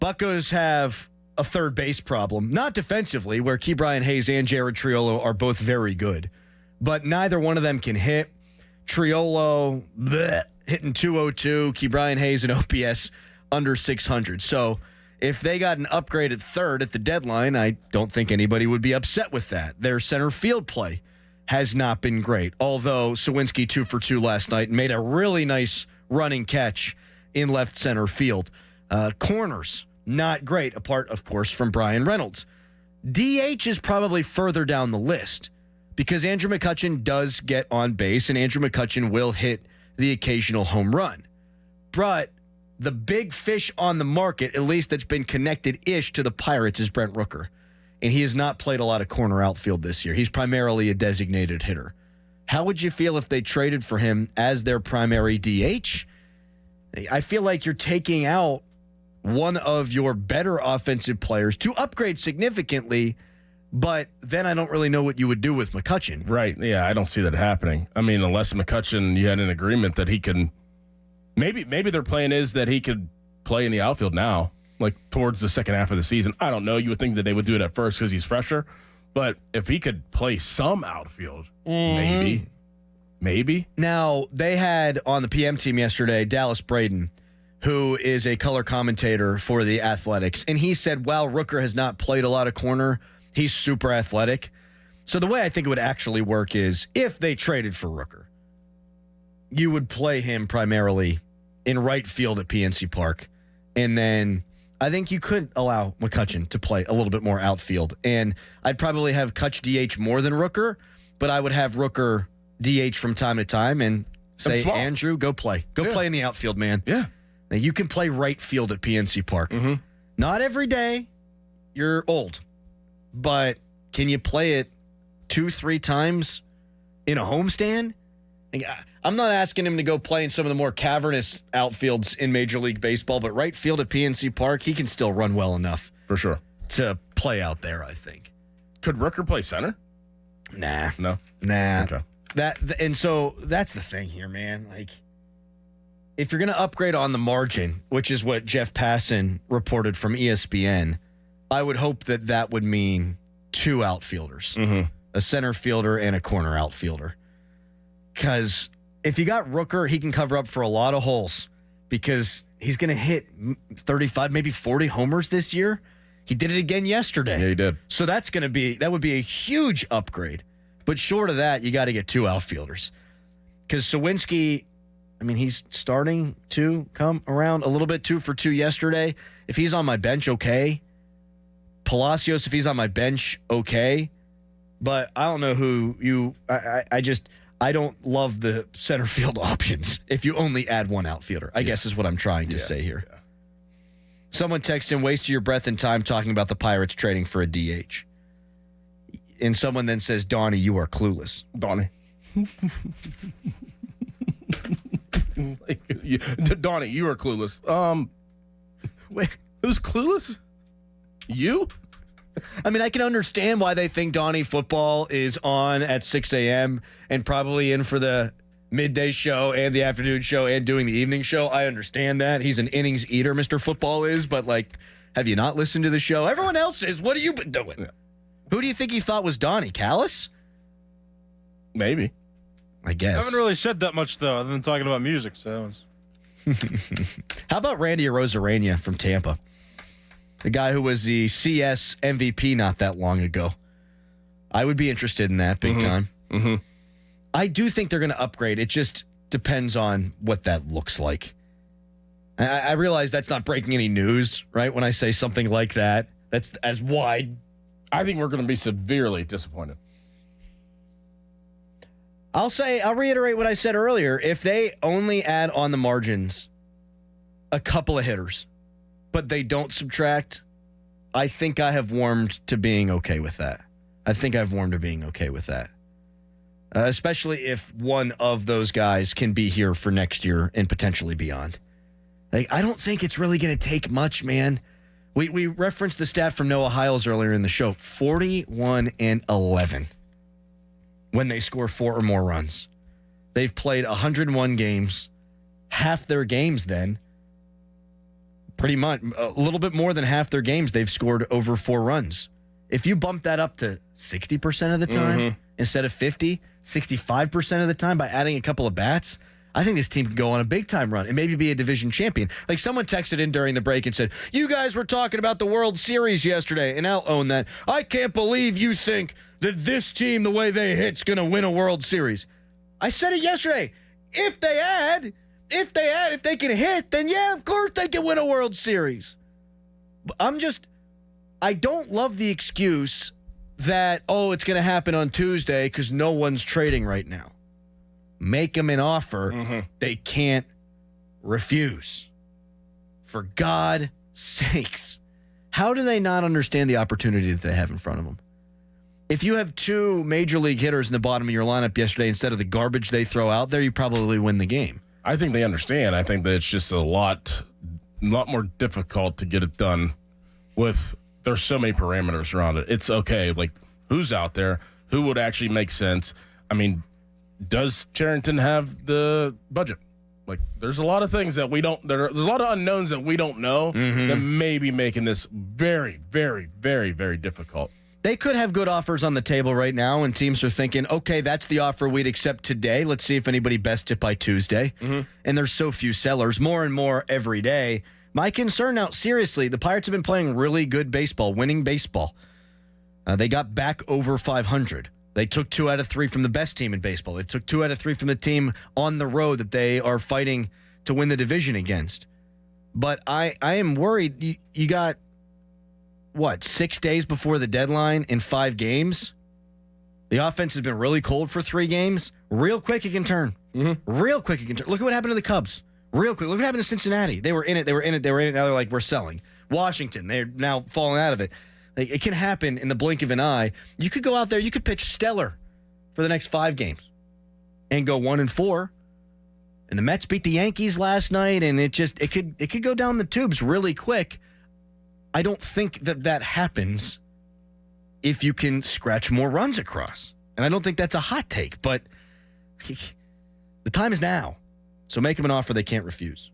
Buccos have a third base problem, not defensively, where Ke'Bryan Hayes and Jared Triolo are both very good, but neither one of them can hit. Triolo hitting 202, Ke'Bryan Hayes and OPS under 600. So if they got an upgrade at third at the deadline, I don't think anybody would be upset with that. Their center field play has not been great, although Sawinski 2 for 2 last night and made a really nice running catch in left center field. Corners, not great, apart, of course, from Brian Reynolds. DH is probably further down the list because Andrew McCutchen does get on base, and Andrew McCutchen will hit the occasional home run. But the big fish on the market, at least that's been connected-ish to the Pirates, is Brent Rooker. And he has not played a lot of corner outfield this year. He's primarily a designated hitter. How would you feel if they traded for him as their primary DH? I feel like you're taking out one of your better offensive players to upgrade significantly, but then I don't really know what you would do with McCutchen. Right, yeah, I don't see that happening. I mean, unless McCutchen, you had an agreement that he can, maybe their plan is that he could play in the outfield now, like towards the second half of the season. I don't know. You would think that they would do it at first because he's fresher, but if he could play some outfield, maybe. Now, they had on the PM team yesterday, Dallas Braden, who is a color commentator for the Athletics, and he said, while Rooker has not played a lot of corner, he's super athletic. So the way I think it would actually work is if they traded for Rooker, you would play him primarily in right field at PNC Park, and then I think you could allow McCutchen to play a little bit more outfield, and I'd probably have Cutch DH more than Rooker, but I would have Rooker DH from time to time and say, Andrew, go play. Go play in the outfield, man. Yeah. Now, you can play right field at PNC Park. Mm-hmm. Not every day. You're old. But can you play it 2-3 times in a homestand? I'm not asking him to go play in some of the more cavernous outfields in Major League Baseball, but right field at PNC Park, he can still run well enough. For sure. To play out there, I think. Could Rooker play center? Nah. No? Nah. Okay. And so that's the thing here, man. Like, if you're going to upgrade on the margin, which is what Jeff Passan reported from ESPN, I would hope that that would mean 2 outfielders, a center fielder and a corner outfielder. Because if you got Rooker, he can cover up for a lot of holes because he's going to hit 35, maybe 40 homers this year. He did it again yesterday. Yeah, he did. So that would be a huge upgrade. But short of that, you got to get 2 outfielders. Because Sawinski, I mean, he's starting to come around a little bit. 2 for 2 yesterday. If he's on my bench, okay. Palacios, if he's on my bench, okay. But I don't know who you... I don't love the center field options if you only add 1 outfielder, I guess is what I'm trying to say here. Yeah. Someone texts in, wasting your breath and time talking about the Pirates trading for a DH. And someone then says, Donnie, you are clueless. Donnie. Donnie, you are clueless. Wait, who's clueless? You? I mean, I can understand why they think Donnie Football is on at 6 a.m. and probably in for the midday show and the afternoon show and doing the evening show. I understand that. He's an innings eater, Mr. Football is, but, like, have you not listened to the show? Everyone else is. What have you been doing? Yeah. Who do you think he thought was Donnie? Callis? Maybe. I guess. I haven't really said that much, though, other than talking about music. So, How about Randy Arozarena from Tampa? The guy who was the CS MVP not that long ago. I would be interested in that big time. Mm-hmm. I do think they're going to upgrade. It just depends on what that looks like. I realize that's not breaking any news, right? When I say something like that, that's as wide. I think we're going to be severely disappointed. I'll reiterate what I said earlier. If they only add on the margins a couple of hitters, but they don't subtract, I think I have warmed to being okay with that. Especially if one of those guys can be here for next year and potentially beyond. Like, I don't think it's really going to take much, man. We referenced the stat from Noah Hiles earlier in the show, 41-11 when they score 4 or more runs. They've played 101 games. Half their games then Pretty much. A little bit more than half their games, they've scored over 4 runs. If you bump that up to 60% of the time instead of 50, 65% of the time by adding a couple of bats, I think this team could go on a big-time run and maybe be a division champion. Like someone texted in during the break and said, you guys were talking about the World Series yesterday, and I'll own that. I can't believe you think that this team, the way they hit's going to win a World Series. I said it yesterday. If they can hit, then yeah, of course they can win a World Series. I don't love the excuse that, it's going to happen on Tuesday because no one's trading right now. Make them an offer they can't refuse. For God's sakes. How do they not understand the opportunity that they have in front of them? If you have 2 major league hitters in the bottom of your lineup yesterday instead of the garbage they throw out there, you probably win the game. I think they understand. I think that it's just a lot more difficult to get it done with there's so many parameters around it. It's okay, like who's out there, who would actually make sense. I mean, does Cherington have the budget? Like, there's a lot of things that we don't. There's a lot of unknowns that we don't know that may be making this very, very, very, very difficult. They could have good offers on the table right now, and teams are thinking, okay, that's the offer we'd accept today. Let's see if anybody bests it by Tuesday. And there's so few sellers, more and more every day. My concern now, seriously, the Pirates have been playing really good baseball, winning baseball. They got back over 500. They took 2 out of 3 from the best team in baseball. They took 2 out of 3 from the team on the road that they are fighting to win the division against. But I am worried. You got, 6 days before the deadline in 5 games? The offense has been really cold for 3 games. Real quick it can turn. Real quick it can turn. Look at what happened to the Cubs. Real quick. Look what happened to Cincinnati. They were in it. Now they're like, we're selling. Washington, they're now falling out of it. Like, it can happen in the blink of an eye. You could go out there, you could pitch stellar for the next 5 games and go 1-4. And the Mets beat the Yankees last night, and it could go down the tubes really quick. I don't think that happens if you can scratch more runs across. And I don't think that's a hot take, but the time is now. So make them an offer they can't refuse.